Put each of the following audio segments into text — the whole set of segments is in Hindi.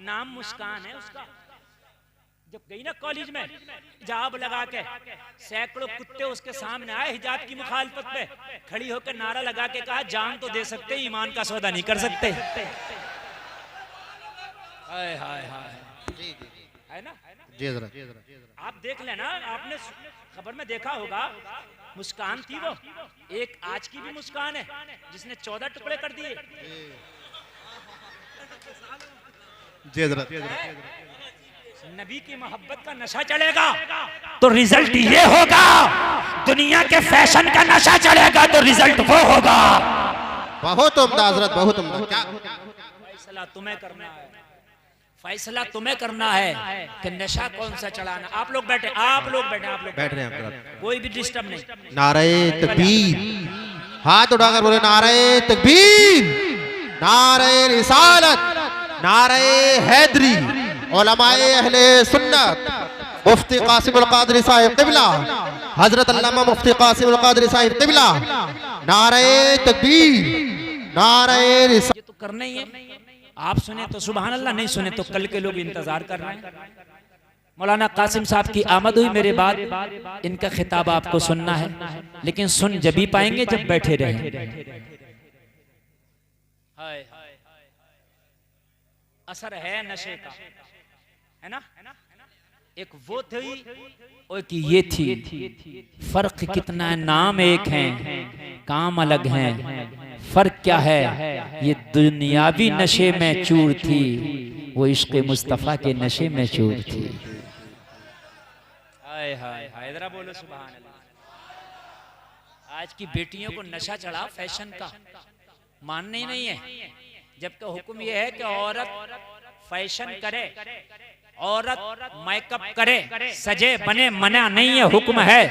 नाम मुस्कान है उसका। जब गई ना कॉलेज में हिजाब लगा के, सैकड़ों कुत्ते उसके सामने आए हिजाब की मुखालफत पे, खड़ी होकर नारा लगा के कहा जान तो दे सकते, ईमान का सौदा नहीं कर सकते। हाय हाय हाय, है ना जी। आप देख लेना, आपने खबर में देखा होगा, मुस्कान थी वो, एक आज की भी मुस्कान है जिसने 14 टुकड़े कर दिए। नबी की मोहब्बत का नशा चढ़ेगा तो रिजल्ट ये होगा, दुनिया के फैशन का नशा चढ़ेगा तो रिजल्ट वो होगा। बहुत उम्दा हजरत, बहुत उम्दा। फैसला तुम्हें करना है, फैसला तुम्हें करना है कि नशा कौन सा चढ़ाना। आप लोग बैठे, आप लोग बैठे, आप लोग बैठ रहे हैं, कोई भी डिस्टर्ब नहीं। नारे तकबीर, हाथ उठाकर बोले नारे तकबीर, नारे रिसालत, नारे हैदरी, उलमाए अहले सुन्नत, मुफ्ती कासिमुल कादरी साहिब क़िबला, हजरत अल्लामा मुफ्ती कासिमुल कादरी साहिब क़िबला, नारे तकबीर, नारे रिसालत। ये तो करना ही है। आप सुने तो सुभान अल्लाह, नहीं सुने तो कल के लोग इंतजार कर रहे हैं। मौलाना कासिम साहब की आमद हुई मेरे बाद, इनका खिताब आपको सुनना है, लेकिन सुन जब ही पाएंगे जब बैठे रहे। असर है नशे का, है ना। एक वो थी और कि ये थी, फर्क कितना है, नाम एक है काम अलग है, फर्क क्या है, ये दुनियावी नशे में चूर थी, वो इश्क मुस्तफा के नशे में चूर थी। हाय हाय हाय, जरा बोलो सुभान अल्लाह। आज की बेटियों को नशा चढ़ा फैशन का, मानना ही नहीं है, जबकि हुक्म यह है कि औरत फैशन करे, औरत मेकअप करे, सजे बने, मना नहीं है, हुक्म है।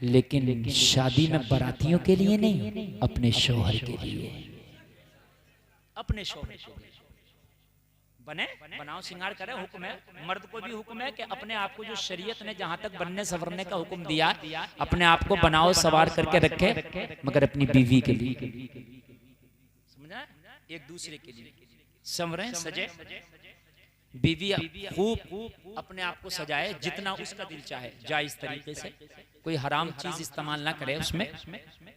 लेकिन शादी में बारातियों के लिए नहीं, अपने शौहर के लिए, अपने शौहर के लिए बने, बनाओ सिंगार करे, हुक्म है। मर्द को भी हुक्म है कि अपने आप को जो शरीयत ने जहां तक बनने संवरने का हुक्म दिया, अपने आप को बनाओ सवार करके रखे, मगर अपनी बीवी के लिए, समझा, एक दूसरे के लिए संवरे, सजे। बीवी खूब अपने आप को सजाए, जितना उसका दिल चाहे, जायज तरीके से, कोई हराम चीज इस्तेमाल ना करे उसमें,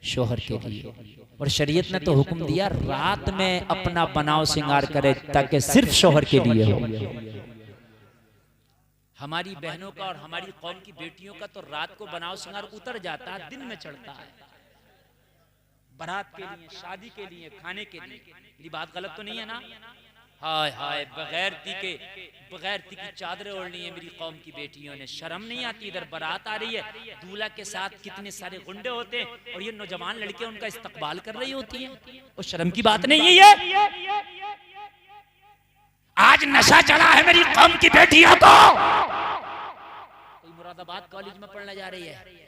शोहर के लिए। और शरीयत ने तो हुक्म दिया रात में अपना बनाव सिंगार करे, ताकि सिर्फ शोहर के लिए हो। हमारी बहनों का और हमारी कौम की बेटियों का तो रात को बनाव सिंगार उतर जाता है, दिन में चढ़ता है, बारात के लिए, शादी के लिए, खाने के लिए। ये बात गलत तो नहीं है ना। हाय हाय, बगैर ती की चादरें ओढ़नी है मेरी कौम की बेटियों ने, शर्म नहीं आती। इधर बारात आ रही है, दूल्हा के साथ कितने सारे गुंडे होते हैं, और ये नौजवान लड़के उनका इस्तकबाल कर रही होती हैं, और शर्म की बात नहीं है ये। आज नशा चढ़ा है मेरी कौम की बेटियों को। कोई मुरादाबाद कॉलेज में पढ़ने जा रही है,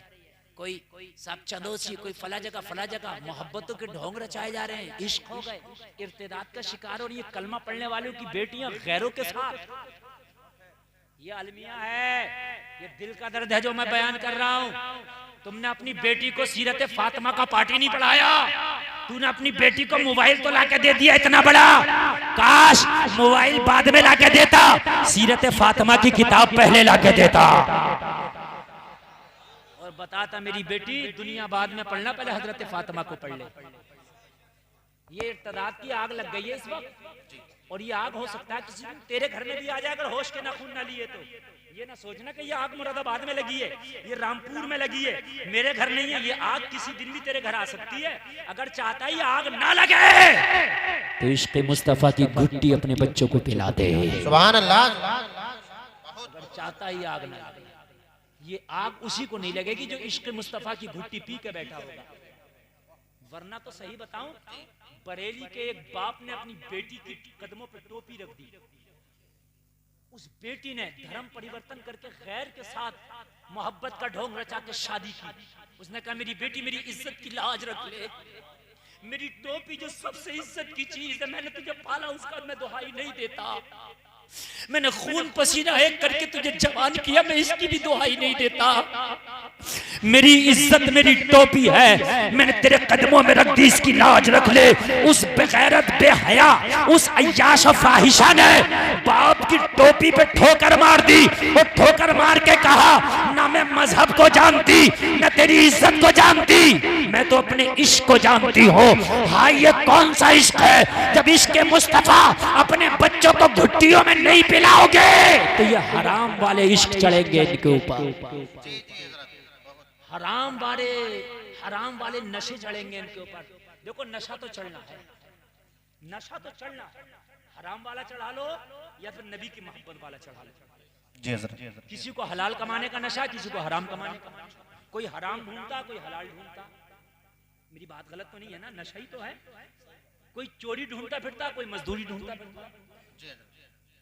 कोई साहब चंदोसी, कोई फला जगह मोहब्बतों के ढोंग रचाए जा रहे हैं, इश्क हो गए, इर्तिदाद का शिकार। और ये कलमा पढ़ने वालों की बेटियां गैरों के साथ, ये अलमिया है, ये दिल का दर्द है जो मैं बयान कर रहा हूं। तुमने अपनी बेटी को सीरत फातिमा का पाठी नहीं पढ़ाया, तूने अपनी बेटी को मोबाइल तो लाके दे दिया इतना बड़ा, काश मोबाइल बाद में लाके देता, सीरत फातिमा की किताब पहले लाके देता, बताता मेरी बेटी दुनिया बाद में पढ़ना, पहले हजरत फातिमा को पढ़ ले। ये इर्तिदाद की आग लग गई है इस वक्त, और ये आग हो सकता है किसी दिन तेरे घर में भी आ जाए, अगर होश के नाखून ना लिए तो। ये ना सोचना कि ये आग मुरादाबाद में लगी है, ये रामपुर में लगी है, मेरे घर नहीं है। ये आग किसी दिन भी तेरे घर आ सकती है, अगर चाहता ही आग ना लगे तो इश्क मुस्तफा की घुट्टी अपने बच्चों को पिला दे, सुभान अल्लाह। अगर चाहता ही आग ना लगे, ये आग उसी को नहीं लगेगी जो इश्क मुस्तफा की घुट्टी पी के बैठा होगा। वरना तो सही बताऊं, बरेली के एक बाप ने अपनी बेटी की कदमों पर टोपी रख दी, उस बेटी ने धर्म परिवर्तन करके गैर के साथ मोहब्बत का ढोंग रचा के शादी की। उसने कहा मेरी बेटी मेरी इज्जत की लाज रख ले, मेरी टोपी जो सबसे इज्जत की चीज है, मैंने तुझे पाला, उसका मैं दुहाई नहीं देता, मैंने खून पसीना एक करके तुझे जवान किया, मैं इसकी भी दुहाई नहीं देता। मेरी इज्जत मेरी टोपी है, मैंने तेरे कदमों में रख दी, इसकी लाज रख ले। उस बेगैरत बेहया उस अय्याश फाहिशा ने बाप की टोपी पे ठोकर मार दी और ठोकर मार के कहा ना मैं मजहब को जानती ना तेरी इज्जत को जानती, मैं तो अपने इश्क को जानती हूँ। हाँ, ये कौन सा इश्क है जब इश्क के मुस्तफा अपने बच्चों को घुट्टियों में नहीं पिलाओगे तो ये हराम वाले इश्क चढ़ेंगे इनके ऊपर, हराम वाले नशे चढ़ेंगे इनके ऊपर। देखो नशा तो चढ़ना है, नशा तो चढ़ना है, हराम वाला चढ़ा लो या फिर नबी की मोहब्बत वाला चढ़ा लो। किसी को हलाल कमाने का नशा, किसी को हराम कमाने का। कोई हराम ढूंढता, कोई हलाल ढूंढता। मेरी बात गलत तो नहीं है ना? नशा ही तो है। कोई चोरी ढूंढता फिरता, कोई मजदूरी ढूंढता फिरता।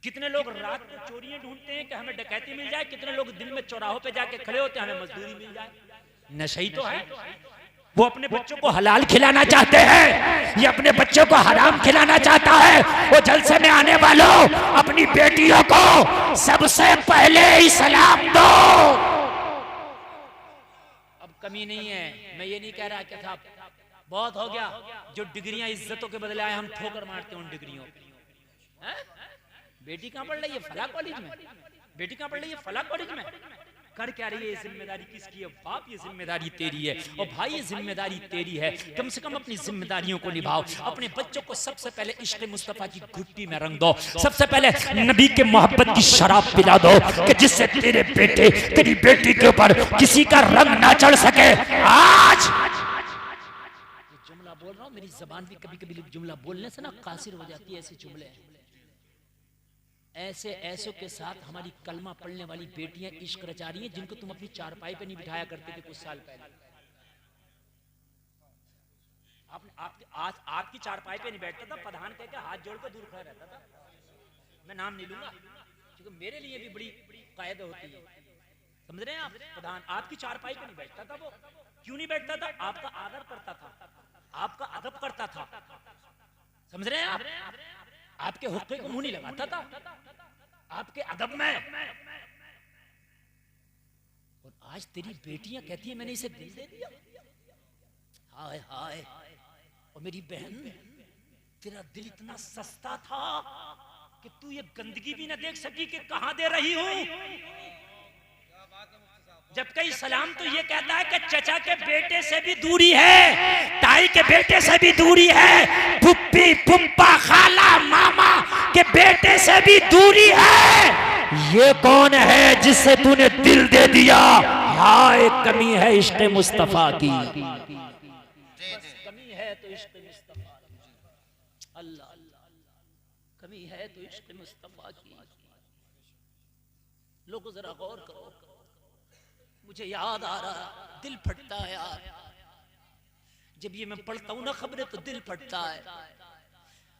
कितने लोग रात को चोरियां ढूंढते हैं कि हमें डकैती मिल जाए, कितने लोग दिन में चौराहों पे जाके खड़े होते हैं हमें मजदूरी मिल जाए। नशा ही तो है। वो अपने बच्चों को हलाल खिलाना चाहते हैं, ये अपने बच्चों को हराम खिलाना चाहता है। वो जलसे में आने वालों, अपनी बेटियों को सबसे पहले इस्लाम दो। अब कमी नहीं है, मैं ये नहीं कह रहा कि साहब बहुत हो गया, जो डिग्रियां इज्जतों के बदले आए हम ठोकर मारते हैं उन डिग्रियों पे। बेटी कहाँ पढ़ रही है? फला कॉलेज में। बेटी कहाँ पढ़ रही है? फला कॉलेज में। कर क्या रही है? ये जिम्मेदारी किसकी है? बाप, ये जिम्मेदारी तेरी है। और भाई, ये जिम्मेदारी तेरी है। कम से कम अपनी जिम्मेदारियों को निभाओ। अपने बच्चों को सबसे पहले इश्क़ मुस्तफा की घुट्टी में रंग दो। सबसे पहले नबी के मोहब्बत की शराब पिला दो कि जिससे तेरे बेटे तेरी बेटी के ऊपर किसी का रंग ना चढ़ सके। आज जुमला बोल रहा हूँ, मेरी जबान भी कभी कभी जुमला बोलने से ना कासिर हो जाती है। ऐसे जुमले ऐसे ऐसों के साथ हमारी कलमा पढ़ने वाली बेटियां इश्क रचा रही हैं, जिनको तुम अपनी चारपाई पे नहीं बिठाया करते थे कुछ साल पहले। आपकी चारपाई पे नहीं बैठता था, प्रधान कह के हाथ जोड़ के दूर खड़ा रहता था। मैं नाम नहीं लूंगा क्योंकि मेरे लिए भी बड़ी कायदे होती है, समझ रहे हैं आप? प्रधान आपकी चारपाई पे नहीं बैठता था। वो क्यों नहीं बैठता था? आपका आदर करता था, आपका अदब करता था, समझ रहे हैं आप? आपके हुक्के को मुंह नहीं लगाता था, आपके अदब में। और आज तेरी बेटियां कहती है मैंने इसे दिल दे दिया। हाय हाय। और मेरी बहन, तेरा दिल इतना सस्ता था कि तू ये गंदगी भी ना देख सकी कि कहां दे रही हूं। जब कई सलाम तो ये कहता है कि चचा के बेटे से भी दूरी है, ताई के बेटे से भी दूरी है, फुप्पी फुप्पा खाला मामा के बेटे से भी दूरी है। ये कौन है जिससे तूने दिल दे दिया? हाय, कमी है इश्क़ मुस्तफा की। कमी है तो इश्क़ मुस्तफा, अल्लाह कमी है तो इश्क़ मुस्तफा की। लोगों जरा गौर करो। मुझे याद आ रहा, दिल फटता है यार जब ये मैं पढ़ता हूं ना खबरें, तो दिल फटता है।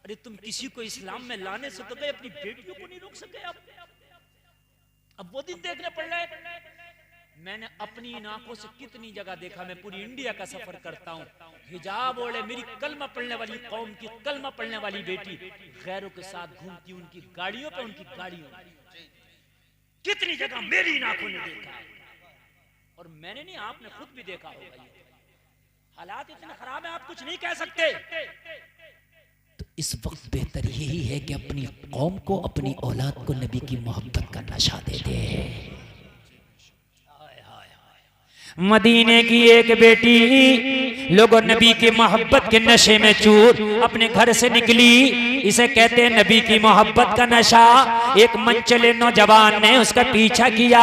अरे तुम किसी को इस्लाम में लाने से तो गए, अपनी बेटियों को नहीं रोक सके। अब वो दिन देखने पड़ रहे। मैंने अपनी इन आंखों से कितनी जगह देखा, मैं पूरी इंडिया का सफर करता हूँ। हिजाब ओढ़े मेरी कलमा पढ़ने वाली कौम की कलमा पढ़ने वाली बेटी गैरों के साथ घूमती, उनकी गाड़ियों पे, उनकी गाड़ियों कितनी जगह मेरी इन आंखों ने देखा। और मैंने नहीं, आपने खुद भी देखा होगा। हालात इतने खराब है, आप कुछ नहीं कह सकते। तो इस वक्त बेहतर यही है कि अपनी कौम को, अपनी औलाद को नबी की मोहब्बत का नशा दे दे। मदीने की एक बेटी लोगों नबी की मोहब्बत के नशे में चूर अपने घर से निकली। इसे कहते हैं नबी की मोहब्बत का नशा। एक मनचले नौजवान ने उसका पीछा किया,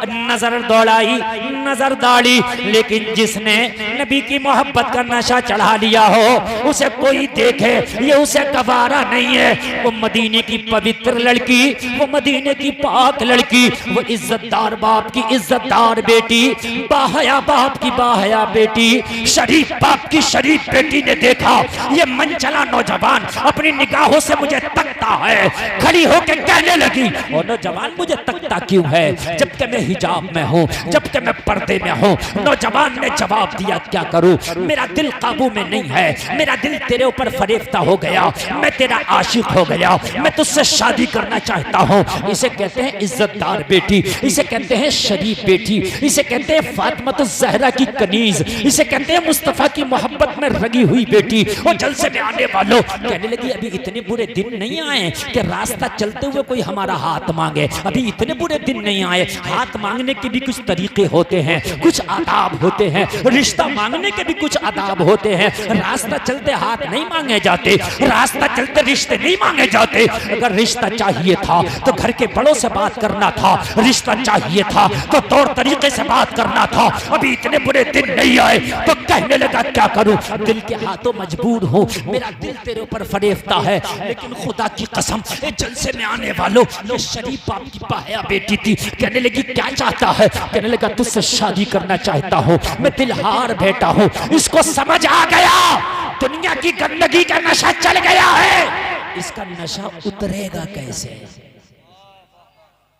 नजर दौड़ाई, नजर दौड़ी, लेकिन जिसने नबी की मोहब्बत का नशा चढ़ा लिया हो उसे कोई देखे ये उसे गवारा नहीं है। वो मदीने की पवित्र लड़की, वो मदीने की पाक लड़की, वो इज्जतदार बाप की इज्जतदार बेटी, बाहया बाप की बाहया बेटी, शरीफ बाप की शरीफ बेटी ने देखा ये मनचला नौजवान अपनी निगाह निगाहों से मुझे तकता है। खड़ी होकर कहने लगी, और नौजवान मुझे तकता क्यों है जबकि मैं हिजाब में हूँ, जबकि मैं पर्दे में हूँ। नौजवान ने जवाब दिया, क्या करूँ, मेरा दिल काबू में नहीं है, मेरा दिल तेरे ऊपर फरेफ्ता हो गया, मैं तेरा आशिक हो गया, मैं तुझसे शादी करना चाहता हूँ। इसे कहते हैं इज्जतदार बेटी, इसे कहते हैं शरीफ बेटी, इसे कहते हैं फातिमा ज़हरा की कनीज, इसे कहते हैं मुस्तफ़ा की मोहब्बत में रंगी हुई बेटी। और जलसे में आने वालों कहने लगी, अभी इतने बुरे दिन नहीं आए कि रास्ता चलते हुए कोई हमारा हाथ मांगे, अभी इतने बुरे दिन नहीं आए। हाथ मांगने के भी कुछ तरीके होते हैं, कुछ आदाब होते हैं, रिश्ता मांगने के भी कुछ आदाब होते हैं। रास्ता चलते हाथ नहीं मांगे जाते, रास्ता चलते रिश्ते नहीं मांगे जाते। अगर रिश्ता चाहिए था तो घर के बड़ों से बात करना था, रिश्ता चाहिए था तो तौर तरीके से बात करना था। अभी इतने बुरे दिन नहीं आए तो कहने लगा, क्या करूं, दिल के हाथों मजबूर हूं, मेरा दिल तेरे ऊपर फरेफ्ता है, लेकिन खुदा की कसम ये जलसे में आने वालों ये शरीफ बाप की पाया बेटी थी। कहने लगी, क्या चाहता है, कहने लगा, तुझसे शादी करना चाहता हूं, मैं दिलहार बेटा हूं। इसको समझ आ गया दुनिया की गंदगी का नशा चल गया है, इसका नशा उतरेगा कैसे।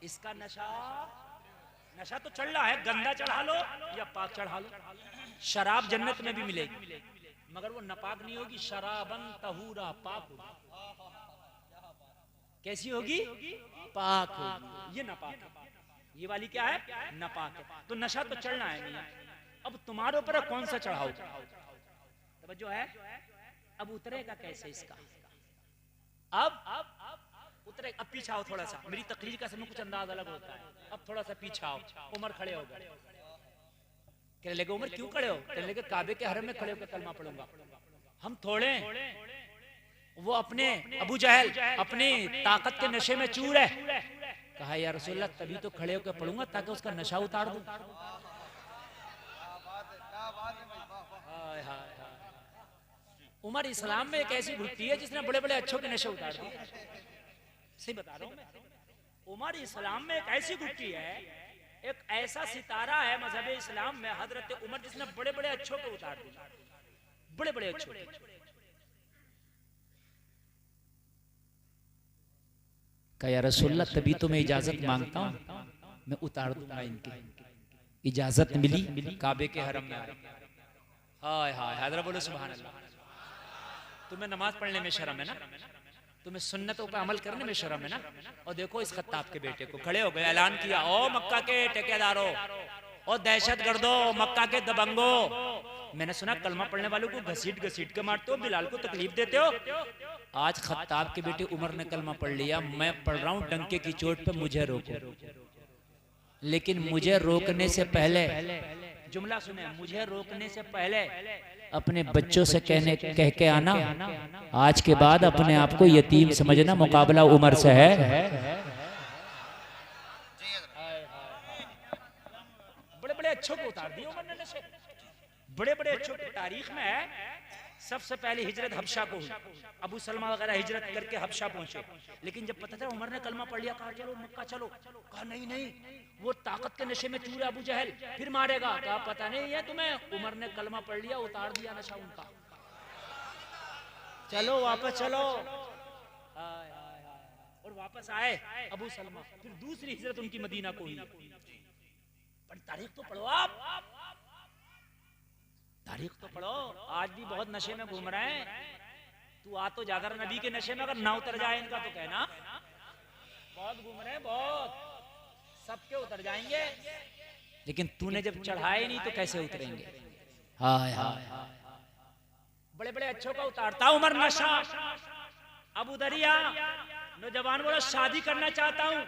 इसका नशा तो चढ़ रहा है, गंदा चढ़ा लो या पाक चढ़ा लो। शराब जन्नत में भी मिलेगी मगर वो नापाक नहीं होगी, शराबन तहूरा पाक होगी। कैसी होगी, पाक होगी। ये नापाक है, ये वाली क्या है, नापाक है। तो नशा तो चढ़ना है मियां, अब तुम्हारे ऊपर कौन सा चढ़ाओ, तवज्जो है, अब उतरेगा कैसे इसका, अब उतरे। अब पीछे आओ थोड़ा सा, मेरी तकरीर का समय कुछ अंदाज अलग होता है। अब थोड़ा सा पीछे आओ। उमर खड़े हो गए, कहने लगे, उमर क्यों खड़े हो, कहने लगे, काबे के हरम में खड़े होकर कलमा पढ़ूंगा। हम थोड़े, वो अपने अबू जहल अपनी ताकत के नशे में चूर है। कहा, या रसूलल्लाह तभी तो खड़े होकर पढ़ूंगा ताकि उसका नशा उतार दूं। उमर इस्लाम में एक ऐसी घुट्टी है जिसने बड़े बड़े अच्छों के नशे उतार दिए। सही बता रहा हूं मैं, उमर इस्लाम में एक ऐसी घुट्टी है, एक ऐसा सितारा है मजहब इस्लाम में, हजरत उमर, जिसने बड़े बड़े अच्छों को उतार दिया, बड़े बड़े अच्छों। कहा, या रसूलल्लाह तभी तो मैं इजाजत मांगता हूं, मैं उतार दूंगा इनकी। इजाजत मिली, काबे के हरम में आए। हाय हाय, हैदरा बोलो सुभान अल्लाह। तुम्हें नमाज पढ़ने में शर्म है ना, तुम्हें सुन्नतों पर अमल करने में शर्म है ना। और देखो इस खत्ताब के बेटे को, खड़े हो गए, ऐलान किया, ओ मक्का के ठेकेदारों, और दहशतगर्दों, मक्का के दबंगो, मैंने सुना कलमा पढ़ने वालों को घसीट घसीट के मारते हो, बिलाल को तकलीफ देते हो। आज खत्ताब के बेटे उमर ने कलमा पढ़ लिया, मैं पढ़ रहा हूं डंके की चोट पे, मुझे रोको। लेकिन मुझे रोकने से पहले, जुमला सुने, मुझे रोकने से पहले अपने बच्चों से कह के आना, आज के बाद अपने आप को यतीम समझना, मुकाबला उमर से है। बड़े बड़े अच्छों को उतार दिए उमर ने नशे, बड़े बड़े अच्छों की तारीख में है। सबसे पहले हिजरत हबशा को हुई, अबू सलमा वगैरह हिजरत करके हबशा पहुंचे। लेकिन जब पता था उमर ने कलमा पढ़ लिया, कहा चलो मक्का चलो। कहा नहीं, वो ताकत के नशे में चूर है अबू जहल, फिर मारेगा। कहा पता नहीं है तुम्हें, उमर ने कलमा पढ़ लिया, उतार दिया नशा उनका। चलो वापस चलो, और वापस आए अबू सलमा। फिर दूसरी हिजरत उनकी मदीना को हुई। पर तारीख तो पढ़ो आप, तारीख तो पढ़ो। आज भी बहुत नशे में घूम रहे हैं। तू आ तो जाकर नबी के नशे में, अगर ना उतर जाए इनका तो कहना। बहुत घूम रहे हैं, बहुत, सबके उतर जाएंगे, लेकिन तूने जब चढ़ाए नहीं तो कैसे उतरेंगे। हाय हाय, बड़े बड़े अच्छों का उतारता उमर नशा। अबू दरिया नौजवान बोला, शादी करना चाहता हूं।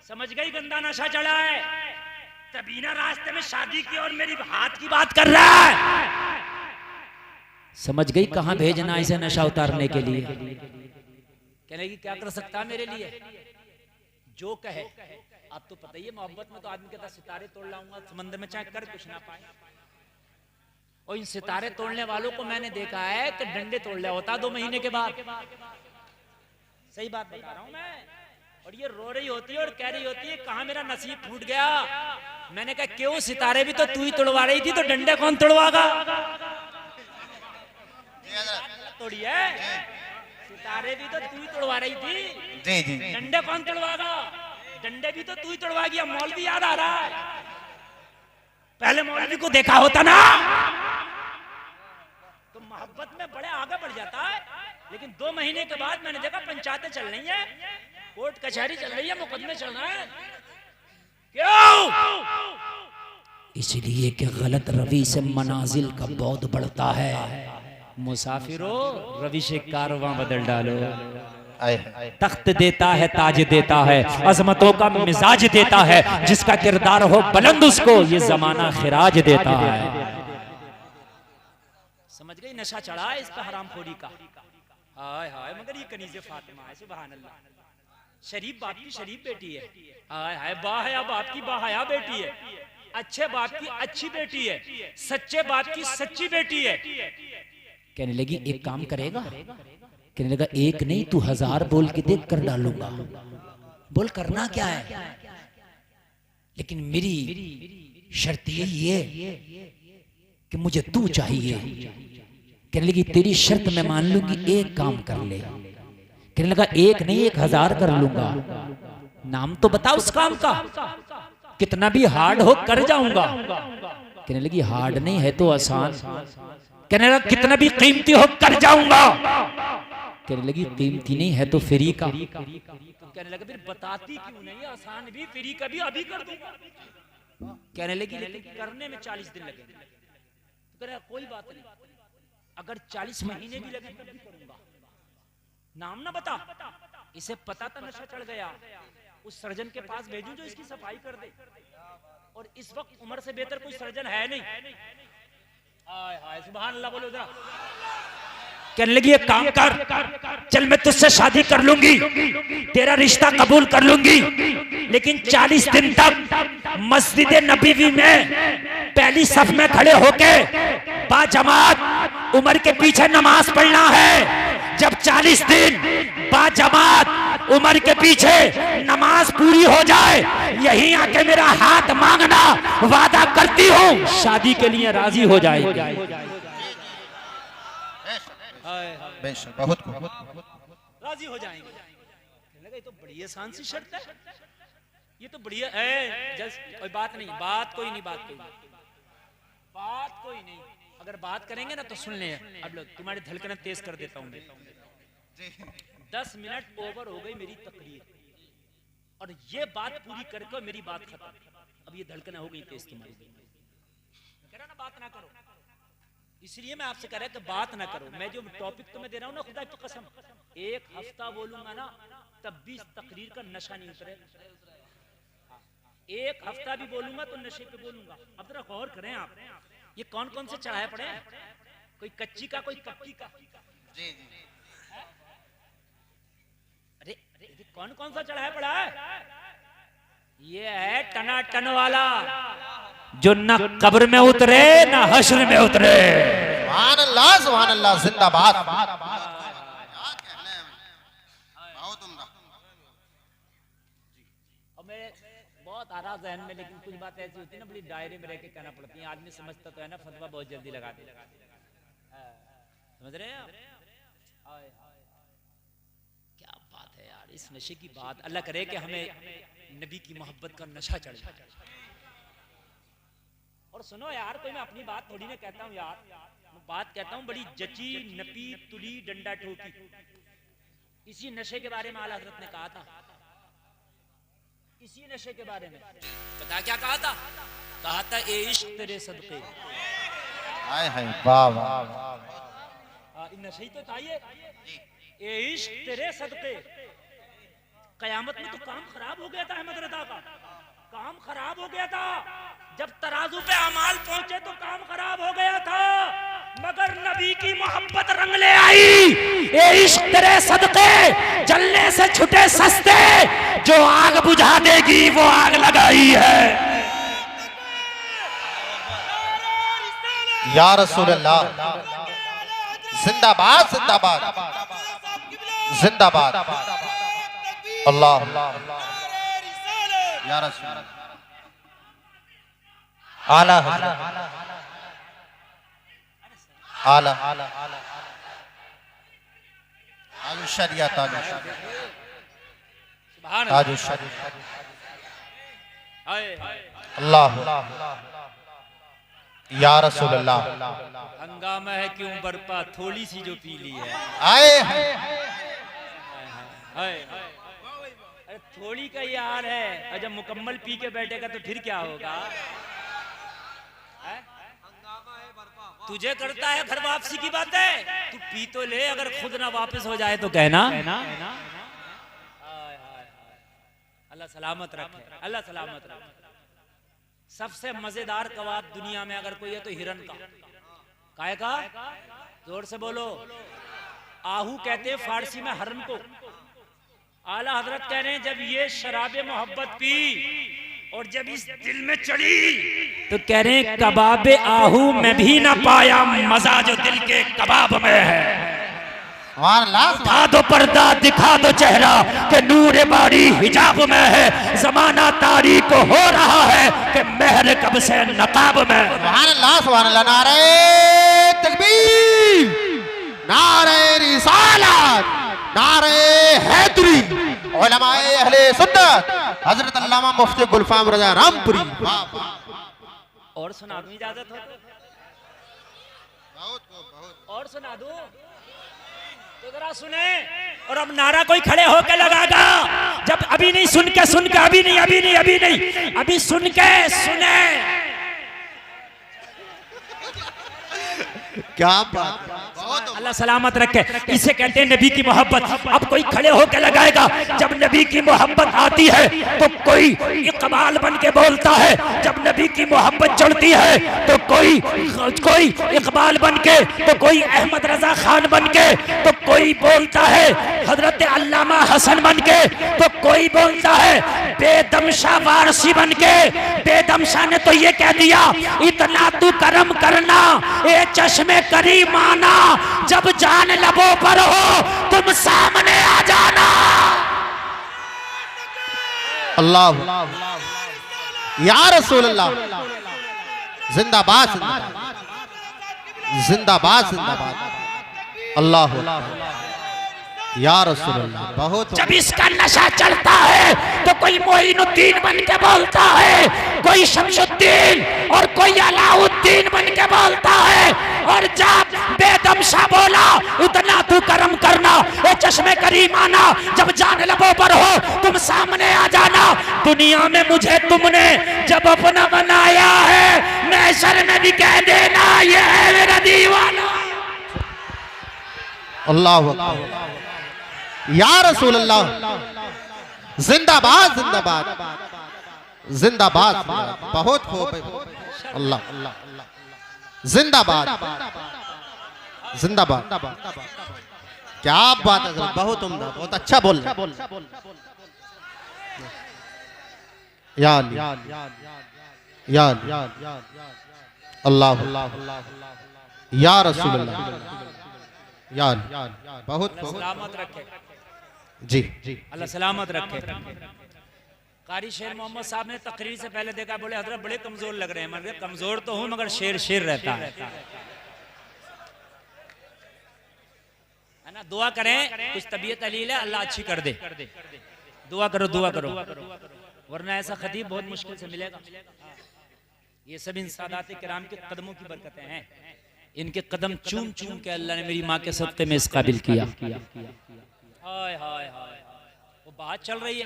समझ गई गंदा नशा चढ़ा है, तभी ना रास्ते में शादी की और मेरी हाथ की बात कर रहा है। समझ गई कहां भेजना इसे नशा उतारने के लिए। कहने की क्या कर सकता है मेरे लिए, जो कहे। आप तो पता ही है, मोहब्बत में तो आदमी कहता सितारे तोड़ लाऊंगा, समंदर में चाहे कर कुछ ना पाए। और इन सितारे तोड़ने वालों को मैंने देखा है कि डंडे तोड़ लिया होता 2 महीने के बाद। सही बात बता रहा हूं मैं। और ये रो रही होती है और कह रही होती है, कहां मेरा नसीब फूट गया। मैंने कहा क्यों, सितारे भी तो तू ही तोड़वा रही थी, तो डंडे कौन तोड़वागा। तोड़ी है, सितारे भी तो तू ही तोड़वा रही थी। जी जी डंडे कौन तोड़वागा? डंडे भी तो तू ही तोड़वा गया। मौलवी याद आ रहा है, पहले मौलवी को देखा होता ना तो मोहब्बत में बड़े आगे बढ़ जाता है। लेकिन 2 महीने के बाद मैंने देखा पंचायतें चल रही हैं, कोर्ट कचहरी चल रही है, मुकदमे चल रहे हैं। क्यों? इसलिए कि गलत रवि से मनाजिल का बहुत बढ़ता है। मुसाफिरो रवि से कारवां बदल डालो। तख्त देता है, ताज देता है, अजमतों का मिजाज देता है, जिसका किरदार हो बुलंद उसको ये जमाना खिराज देता है। समझ गई? नशा चढ़ा है इस पे हरामखोरी का। हाय हाय, मगर ये कनीज़े फातिमा है, सुभान अल्लाह। शरीफ बाप की शरीफ बेटी है। हाय हाय, बाहया बाप की बाहया बेटी है, अच्छे बाप की अच्छी बेटी है, सच्चे बाप की सच्ची बेटी है। कहने लगी एक काम करेगा? कहने लगा एक नहीं तू 1000 बोल के देख कर डालूंगा। बोल करना क्या है, लेकिन मेरी शर्त यही है कि मुझे तू चाहिए। कहने लगी तेरी शर्त मैं मान लूंगी, एक काम कर ले। कहने लगा एक नहीं 1000 कर लूंगा। नाम तो बता उस काम का, कितना भी हार्ड हो कर जाऊंगा। कहने लगी हार्ड नहीं है तो आसान। कहने लगा कितना भी कीमती हो कर जाऊंगा। कहने लगी कीमती नहीं है तो फ्री का। कहने लगा फिर बताती क्यों नहीं, आसान भी फ्री का भी अभी कर दूंगा। कहने लगी लेकिन करने में 40 दिन लगेंगे। तो कह रहा कोई बात नहीं, अगर 40 महीने भी लगे तब भी करूंगा। नाम ना बता। इसे पता था नशा चढ़ गया, उस सर्जन के पास भेजूं जो इसकी सफाई कर दे। और इस वक्त उम्र से बेहतर कोई सर्जन है नहीं। हाय हाय, सुभान अल्लाह बोलो जरा। कहने लगी एक काम कर, चल मैं तुझसे शादी कर लूंगी, तेरा रिश्ता कबूल कर लूंगी, लेकिन 40 दिन तक मस्जिद नबी में पहली सफ में खड़े होके बाजमात उमर के पीछे नमाज पढ़ना है। जब 40 दिन बाजमात उमर के पीछे नमाज पूरी हो जाए, यहीं आके मेरा हाथ मांगना, वादा करती हूँ शादी के लिए राजी हो जाएगी। बहुत राजी हो जाएंगे। लगा ये तो बड़ी आसान सी शर्त है, ये तो बढ़िया है। जस्ट कोई बात नहीं, बात कोई नहीं, बात कोई नहीं। अगर बात करेंगे ना तो सुन ले। अब लो तुम्हारी धड़कन तेज कर देता हूँ मैं। 10 मिनट ओवर हो गई मेरी तकरीर, और ये बात पूरी करके मेरी बात खत्म। अब ये धड़कन हो गई तेज तुम्हारी। कह रहा ना बात ना करो, इसलिए मैं आपसे कह रहा कि बात ना करो। मैं जो टॉपिक तुम्हें दे रहा हूँ ना, खुदा की कसम 1 हफ्ता बोलूंगा ना तब भी तकरीर का नशा नहीं उतरे। 1 हफ्ता भी बोलूंगा तो नशे पे बोलूंगा। अब जरा गौर करें आप, ये कौन कौन से चढ़ाए पड़े हैं? कोई कच्ची का, कोई पक्की का। अरे कौन कौन सा चढ़ाया पड़ा है? ये है टनाटन वाला, जो न कब्र में उतरे न हश्र में उतरे। सुभान अल्लाह, जिंदाबाद। बहुत आ रहा जहन में, लेकिन कुछ बात ऐसी होती है ना, बड़ी दायरे में रह के कहना पड़ती है। आदमी समझता तो है ना, फतवा बहुत जल्दी लगा दे। समझ रहे हैं आप? क्या बात है यार, इस नशे की बात। अल्लाह करे कि हमें नबी की मोहब्बत का नशा चढ़ जाए। और सुनो यार, कोई मैं अपनी बात थोड़ी ना कहता हूँ यार, मैं बात कहता हूँ बड़ी जची नपी तुली डंडा ठोकी। इसी नशे के बारे में आला हज़रत ने कहा था, इसी नशे के बारे में पता क्या कहा था? कहा था ए इश्क तेरे सदके। हाय हाय, वाह वाह। नशे ही तो था ये, ए इश्क तेरे सदके। कयामत में तो काम खराब हो गया था अहमद रजा का, काम खराब हो गया था। जब तराजू पे अमाल पहुंचे तो काम खराब हो गया था, मगर नबी की मोहब्बत रंग ले आई। ये इश्क तेरे सदके जलने से छुटे सस्ते, जो आग बुझा देगी वो आग लगाई है। या रसूल अल्लाह, जिंदाबाद जिंदाबाद जिंदाबाद। अल्लाह या रसूल आला आला ताजु शरिया ताजु सुभान ताजु शरिया हाय अल्लाह या रसूल अल्लाह। हंगामा है क्यों बरपा थोड़ी सी जो पी ली है। आए हाय अरे थोड़ी का यार है और जब मुकम्मल पी के बैठेगा तो फिर क्या होगा। तुझे करता है घर वापसी की बात है, तू पी तो ले, अगर खुद ना वापस हो जाए तो कहना। अल्लाह सलामत रखे, अल्लाह सलामत रखे। सबसे मजेदार कबाब दुनिया में अगर कोई है तो हिरन का। काय का? जोर से बोलो। आहू कहते हैं फारसी में हरन को। आला हजरत कह रहे हैं जब ये शराबे मोहब्बत पी और जब इस दिल में चढ़ी तो कह रहे हैं कबाबे आहू में भी ना पाया मजा जो दिल के कबाब में है। उठा दो पर्दा दिखा दो चेहरा कि नूर बारी हिजाब में है। जमाना तारीख हो रहा है कि महर कब से नकाब में। सुभान अल्लाह। नारे तकबीर, नारे रिसालत, नारे हैदरी। उलमाए अहले सुन्नत हजरत अल्लामा मुफ्ती गुलफाम रजा रामपुरी। और सुना दूं इजाजत हो और सुना दूं तो जरा सुने। और अब नारा कोई खड़े होकर लगागा। जब अभी नहीं सुन के अभी नहीं अभी सुन के सुने। क्या बात, अल्लाह सलामत रखे। इसे कहते हैं नबी की मोहब्बत। अब कोई खड़े होकर लगाएगा। जब नबी की मोहब्बत आती है तो कोई इकबाल बन के बोलता है। जब नबी की मोहब्बत चढ़ती है तो कोई इकबाल बन के, तो कोई अहमद रजा खान बन के, तो कोई बोलता है हजरत अल्लामा हसन बन के, तो कोई बोलता है बेदम शाह वारसी बन के। बेदम शाह ने तो ये कह दिया इतना तू करम करना ए चश्मे करीमाना, जब जान लबों पर हो तुम सामने आ जाना। अल्लाह या रसूल अल्लाह। जिंदाबाद जिंदाबाद जिंदाबाद। अल्लाह या रसूल अल्लाह। बहुत जब इसका नशा चढ़ता है तो कोई मोइनुद्दीन बन के बोलता है, कोई शमशुद्दीन और कोई अलाउद्दीन बन के बोलता है। और जब बेदम शाह बोला इतना तू करम करना ए चश्मे करीमाना, जब जान लबों पर हो तुम सामने आ जाना। दुनिया में मुझे तुमने जब अपना बनाया है, महशर में भी कह देना ये है मेरा दीवाना। अल्लाह या रसूल अल्लाह। जिंदाबाद जिंदाबाद जिंदाबाद। बहुत हो अल्लाह जिंदाबाद जिंदाबाद। क्या बात है, बहुत उम्दा, बहुत अच्छा बोल रहे। या अल्लाह या रसूल अल्लाह। या बहुत सलामत रखे जी। अल्लाह सलामत रखे। कारी शेर मोहम्मद साहब ने तकरीर से पहले देखा, बोले हजरत बड़े कमजोर लग रहे हैं। मैंने कहा कमजोर तो हूं मगर शेर शेर रहता है ना। दुआ करें, कुछ तबीयत अलील है, अल्लाह अच्छी कर दे। दुआ करो दुआ करो, वरना ऐसा खतीब बहुत मुश्किल से मिलेगा। ये सब इन सादात किराम के कदमों की बरकतें हैं। इनके कदम चूम चूम के अल्लाह ने मेरी माँ के सदक़े में इस काबिल किया। हाय हाय हाय, वो बात चल रही है।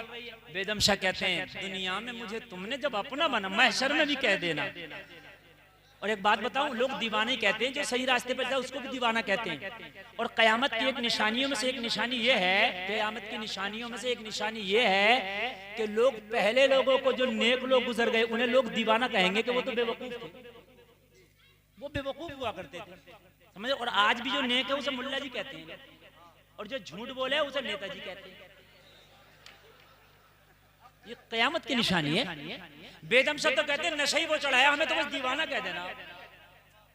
बेदम शाह कहते हैं दुनिया में मुझे तुमने जब अपना बना, महशर में भी कह देना। और एक बात बताऊं, लोग दीवाने कहते हैं, जो सही रास्ते पर जाए उसको भी दीवाना कहते हैं। और कयामत की एक निशानियों में से एक निशानी ये है, कयामत की निशानियों में से एक निशानी ये है कि लोग पहले लोगों को, जो नेक लोग गुजर गए, उन्हें लोग दीवाना कहेंगे कि वो तो बेवकूफ थे, वो बेवकूफ हुआ करते थे, समझे। और आज भी जो नेक है उसे मुल्ला जी कहते हैं, और जो झूठ बोले उसे नेताजी कहते हैं। ये कयामत की निशानी है। बेदम शाह तो कहते हैं नशा ही वो चढ़ाया, हमें तो बस दीवाना कह देना।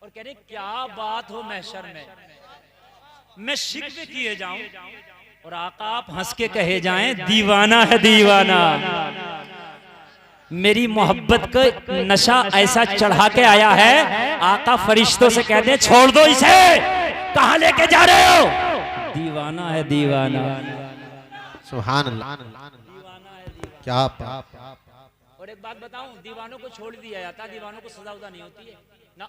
और कह रहे क्या बात हो महशर में, मैं शिकवे किए जाऊं और आका आप हंस के कहे जाएं दीवाना है दीवाना। मेरी मोहब्बत का नशा ऐसा चढ़ा के आया है, आका फरिश्तों से कहते हैं छोड़ दो इसे, कहां लेके जा रहे हो। दीवाना है दीवाना। सुभान अल्लाह, क्या बात। और एक बात बताऊं, दीवानों को छोड़ दिया जाता, दीवानों को सजा उदा नहीं होती है ना।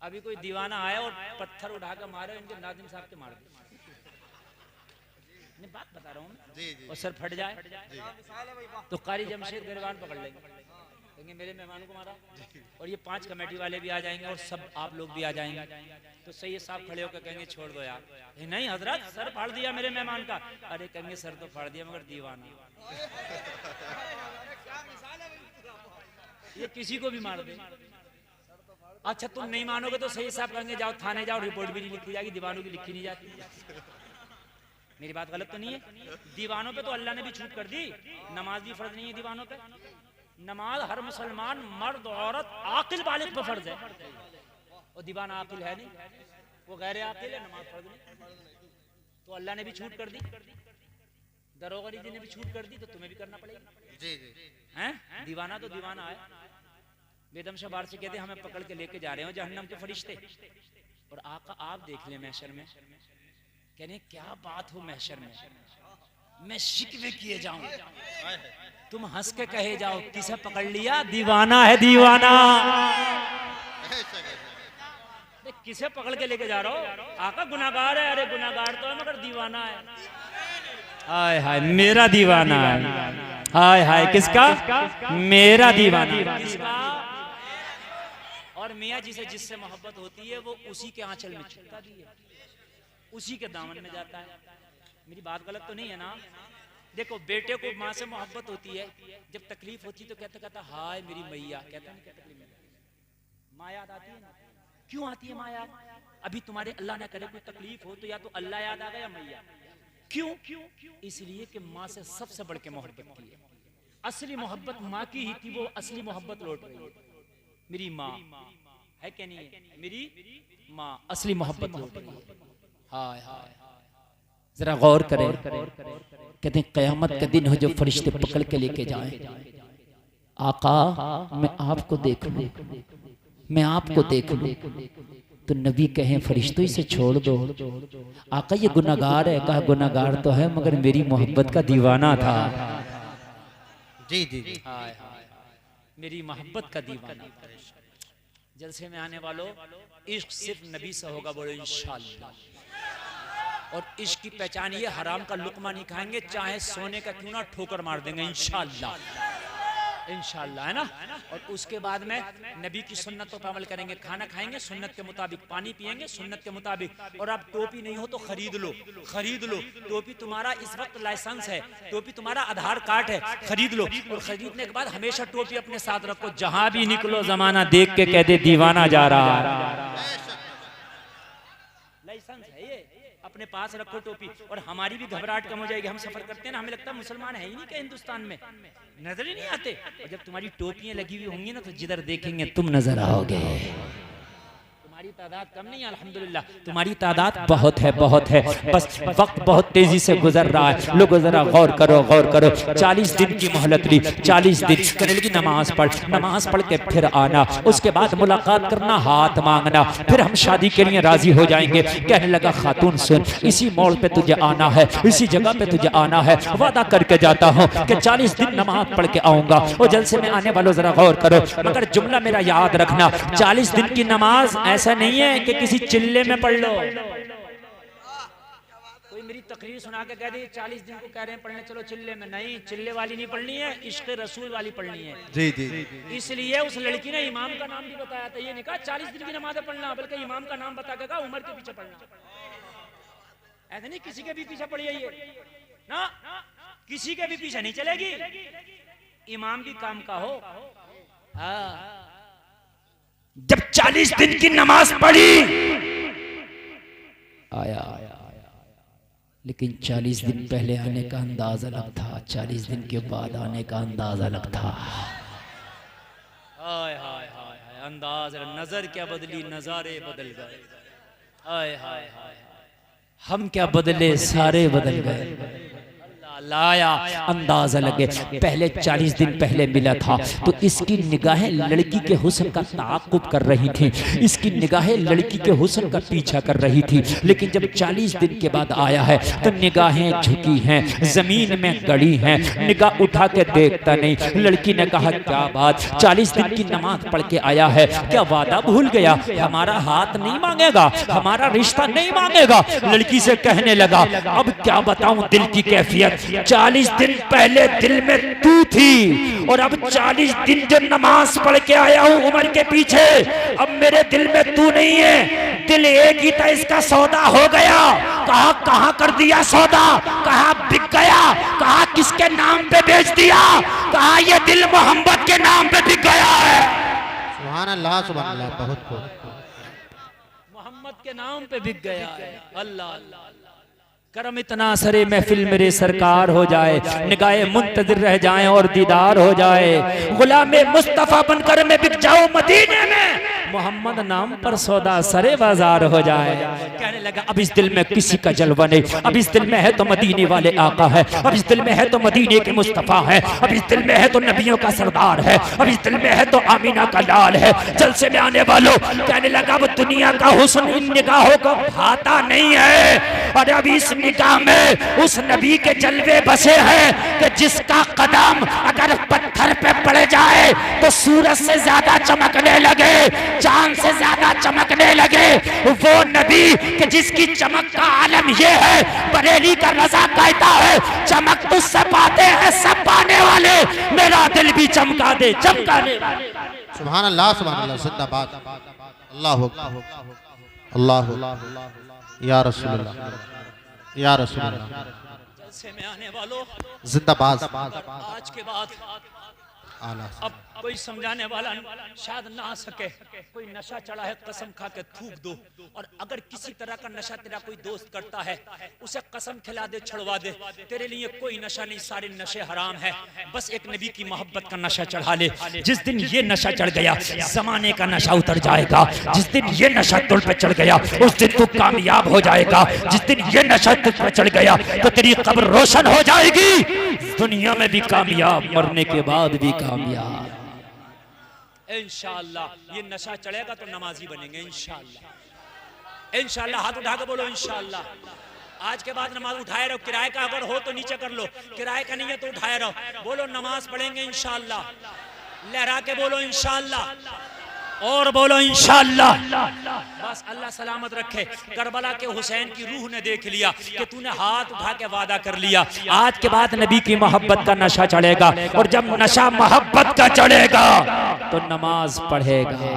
अभी कोई दीवाना आया और पत्थर उठा कर मारे, इनके नादिम साहब के मार दे, बात बता रहा हूँ, और सर फट जाए तो कारी जमशेद गिरवान पकड़ लेंगे, कहेंगे मेरे मेहमान को मारा। और ये 5 कमेटी वाले भी आ जाएंगे और सब आप लोग भी आ जाएंगे, तो सही है साहब खड़े होकर कहेंगे छोड़ दो यार, नहीं हजरत सर फाड़ दिया मेरे मेहमान का। अरे कहेंगे सर तो फाड़ दिया मगर दीवाना, ये किसी को भी मार दे। अच्छा तुम नहीं मानोगे तो सही साहब कहेंगे जाओ थाने जाओ, रिपोर्ट भी नहीं लिखी जाएगी, दीवानों की लिखी नहीं जाती। मेरी बात गलत तो नहीं है? दीवानों पे तो अल्लाह ने भी छूट कर दी, नमाज भी फर्ज नहीं है दीवानों पे। नमाज हर मुसलमान मर्द औरत आकिल बालिग पे फर्ज है, और दीवाना आकिल है नहीं, वो गैर आकिल है, नमाज फर्ज नहीं। तो अल्लाह ने भी छूट कर दी, दरोगा जी ने भी छूट कर दी, तो तुम्हें भी करना पड़ेगा। जी जी हैं? दीवाना तो दीवाना है। बेदम शबार से कहते हमें पकड़ के लेके जा रहे हो जहन्नम के फरिश्ते, और आका आप देख ले महशर में, कहने क्या बात हो महशर में, मैं शिकवे किए जाऊं, तुम हंस के कहे जाओ किसे पकड़ लिया, दीवाना है दीवाना। किसे पकड़ के लेके जा रहा हो? आका गुनाहगार है, अरे गुनाहगार तो है मगर दीवाना है। हाय हाय मेरा दीवाना है, हाय हाय किसका? मेरा दीवाना। किसका? और मियाँ जी से जिससे मोहब्बत होती है वो उसी के आंचल में छुपता भी है, उसी के दामन में जाता है। मेरी बात गलत तो नहीं है ना? देखो बेटे को माँ से मोहब्बत होती है, जब तकलीफ होती है तो कहता हाय मेरी मैया, कहता नहीं क्या तकलीफ, माँ याद आती है ना? क्यों आती है माँ याद? अभी तुम्हारे अल्लाह ना करे कोई तकलीफ हो तो या तो अल्लाह याद आ गया या मैया। क्यों? इसलिए कि माँ से सबसे बढ़ के मोहब्बत की है, असली मोहब्बत माँ की ही थी, वो असली मोहब्बत लौट रही है। मेरी माँ है क्या नहीं है? मेरी माँ असली मोहब्बत लौट रही है। हाय हाय जरा गौर करें, कहते हैं कयामत का दिन हो जो फरिश्ते पकड़ के लेके जाएं, आका मैं आपको देख लूं, मैं आपको देख लूं, तो नबी कहें फरिश्तों इसे छोड़ दो। आका ये गुनाहगार है, कहा गुनाहगार तो है मगर मेरी मोहब्बत का दीवाना था। जी जी जी। हाय हाय मेरी मोहब्बत का दीवाना। जलसे में आने वालों, इश्क सिर्फ नबी से होगा, बोलो इंशाअल्लाह। और इश्क की पहचान ये, हराम का लुकमा नहीं खाएंगे, चाहे सोने का क्यों ना ठोकर मार देंगे इंशाअल्लाह, इंशाअल्लाह, है ना। और उसके बाद में नबी की सुन्नतों पर अमल करेंगे, खाना खाएंगे सुन्नत के मुताबिक, पानी पिएंगे सुन्नत के मुताबिक। और अब टोपी नहीं हो तो खरीद लो, खरीद लो। टोपी तुम्हारा इस वक्त लाइसेंस है, टोपी तुम्हारा आधार कार्ड है, खरीद लो। और खरीदने के बाद हमेशा टोपी अपने साथ रखो, जहां भी निकलो जमाना देख के कह दे दीवाना जा रहा है। लाइसेंस है ये, अपने पास रखो टोपी। और हमारी भी घबराहट कम हो जाएगी, हम सफर करते हैं ना, हमें लगता है मुसलमान है ही नहीं क्या हिंदुस्तान में, नजर ही नहीं आते। और जब तुम्हारी टोपियां लगी हुई होंगी ना तो जिधर देखेंगे तुम नजर आओगे। तुम्हारी तादाद कम नहीं है अल्हम्दुलिल्लाह, तुम्हारी तादाद बहुत है, बहुत है। बस वक्त बहुत तेजी से गुजर रहा है। लोगों जरा गौर करो, गौर करो। 40 दिन की मोहलत ली, 40 दिन कहने लगी नमाज पढ़, नमाज पढ़ के फिर आना, उसके बाद मुलाकात करना, हाथ मांगना, फिर हम शादी के लिए राजी हो जाएंगे। कहने लगा खातून सुन, इसी मोड़ पे तुझे आना है, इसी जगह पे तुझे आना है, वादा करके जाता हूँ कि 40 दिन नमाज पढ़ के आऊंगा। और जलसे में आने वालों जरा गौर करो, मगर जुमला मेरा याद रखना, 40 दिन की नमाज ऐसा नहीं है कि किसी चिल्ले में पढ़ लो। कोई मेरी तकरीर सुना के कह दे 40 दिन को कह रहे हैं पढ़ने चलो चिल्ले में, नहीं, चिल्ले वाली नहीं पढ़नी है, इश्क रसूल वाली पढ़नी है। जी जी। इसलिए उस लड़की ने इमाम का नाम भी बताया था, ये नहीं कहा 40 दिन की नमाज़ पढ़ना, बल्कि इमाम का नाम बता के कहा उमर के पीछे पढ़ना। ऐसा नहीं किसी के भी पीछे पड़ी है ये ना, किसी के भी पीछे नहीं चलेगी, इमाम भी काम का हो। हाँ, जब 40 दिन की नमाज पढ़ी आया, लेकिन 40 दिन पहले आने का अंदाज अलग था, 40 दिन के बाद आने का अंदाज अलग था। हाय हाय हाय, अंदाज, नजर क्या बदली, नजारे बदल गए। हाय हाय हाय, हम क्या बदले, सारे बदल गए। अल्लाह लाया अंदाजा लगे। पहले 40 दिन पहले मिला था तो इसकी निगाहें लड़की के हुस्न का ताक़ुब कर रही थी, इसकी निगाहें लड़की के हुस्न का पीछा कर रही थी। लेकिन जब 40 दिन के बाद आया है तो निगाहें झुकी हैं, जमीन में गड़ी हैं, निगाह उठा के देखता नहीं। लड़की ने कहा क्या बात, 40 दिन की नमाज पढ़ के आया है, क्या वादा भूल गया, हमारा हाथ नहीं मांगेगा, हमारा रिश्ता नहीं मांगेगा। लड़की से कहने लगा अब क्या बताऊं दिल की कैफियत, 40 दिन पहले दिल में तू थी और अब 40 दिन जो नमाज पढ़ के आया हूं उम्र के पीछे, अब मेरे दिल में तू नहीं है, दिल एक ही था, इसका सौदा हो गया। कहा कहां कर दिया सौदा, कहा बिक गया, कहा किसके नाम पे बेच दिया, कहा ये दिल मोहम्मद के नाम पे बिक गया है। सुभान अल्लाह सुभान अल्लाह, बहुत खूब। मोहम्मद के नाम पे बिक गया है। अल्लाह करम इतना सरे महफिल मेरे सरकार हो जाए, निगाहे मुंतज़िर रह जाएं और दीदार हो जाए। गुलामे मुस्तफ़ा बनकर मैं बिक जाऊं मदीने में, मोहम्मद नाम पर सौदा सरे बाजार हो जाए। कहने लगा अब इस दिल में किसी का जलवा नहीं, अब इस दिल में है तो मदीने वाले आका है, अब इस दिल में है तो मदीने के मुस्तफ़ा है, अब इस दिल में है तो नबियों का सरदार है, अब इस दिल में है तो आमीना का लाल है। जलसे में आने वालों, कहने लगा अब दुनिया का हुस्न इन निगाहों को भाता नहीं है, और अब इस निगाह में उस नबी के जलवे बसे हैं कि जिसका कदम अगर पत्थर पे पड़ जाए तो सूरज से ज्यादा चमकने लगे, चांद से ज्यादा चमकने लगे। वो नबी कि जिसकी चमक का आलम ये है, बरेली का रज़ा कहता है चमक तुझसे पाते हैं सब पाने वाले, मेरा दिल भी चमका दे चमकाने वाले। सुभान अल्लाह सुभान अल्लाह, जिंदाबाद अल्लाह अल्लाह या रसूलुल्लाह या रसूलुल्लाह। जलसे में आने वालों, जिंदाबाद। आज के बाद अब कोई समझाने वाला शायद ना आ सके। कोई नशा चढ़ा है कसम खा के थूक दो, और अगर किसी तरह का नशा तेरा कोई दोस्त करता है उसे कसम खिला दे, छुड़वा दे, तेरे लिए कोई नशा नहीं, सारे नशे हराम है। बस एक नबी की मोहब्बत का नशा चढ़ा ले। जिस दिन ये नशा चढ़ गया जमाने का नशा उतर जाएगा, जिस दिन ये नशा तुल पे चढ़ गया उस दिन तू कामयाब हो जाएगा, जिस दिन ये नशा तुल पे चढ़ गया तो तेरी कब्र रोशन हो जाएगी, दुनिया में भी कामयाब, मरने के बाद भी कामयाब। इंशाअल्लाह ये नशा चढ़ेगा तो नमाजी बनेंगे इंशाअल्लाह। इंशाअल्लाह हाथ उठा के बोलो इंशाअल्लाह। आज के बाद नमाज उठाए रहो, किराए का अगर हो तो नीचे कर लो, किराए का नहीं है तो उठाए रहो, बोलो नमाज पढ़ेंगे इंशाअल्लाह। लहरा के बोलो इंशाअल्लाह और बोलो इंशाअल्लाह। बस अल्लाह सलामत रखे। करबला के हुसैन की रूह ने देख लिया कि तूने हाथ उठा के वादा कर लिया, आज के बाद नबी की मोहब्बत का नशा चढ़ेगा, और जब नशा मोहब्बत का चढ़ेगा तो नमाज पढ़ेगा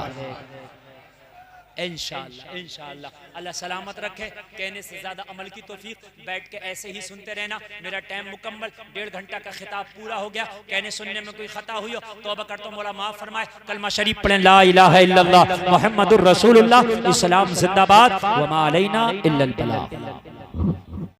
इंशाअल्लाह। इंशाअल्लाह अल्लाह सलामत रखे। कहने से ज्यादा अमल की तौफीक, बैठ के ऐसे ही सुनते रहना। मेरा टाइम मुकम्मल, 1.5 घंटा का खिताब पूरा हो गया। कहने सुनने में कोई खता हुई हो तौबा करता हूं, मौला माफ फरमाए। कलमा शरीफ पढ़ें, ला इलाहा इल्लल्लाह मुहम्मदुर रसूलुल्लाह, इस्लाम जिंदाबाद, व मा अलैना इल्लल बलाग।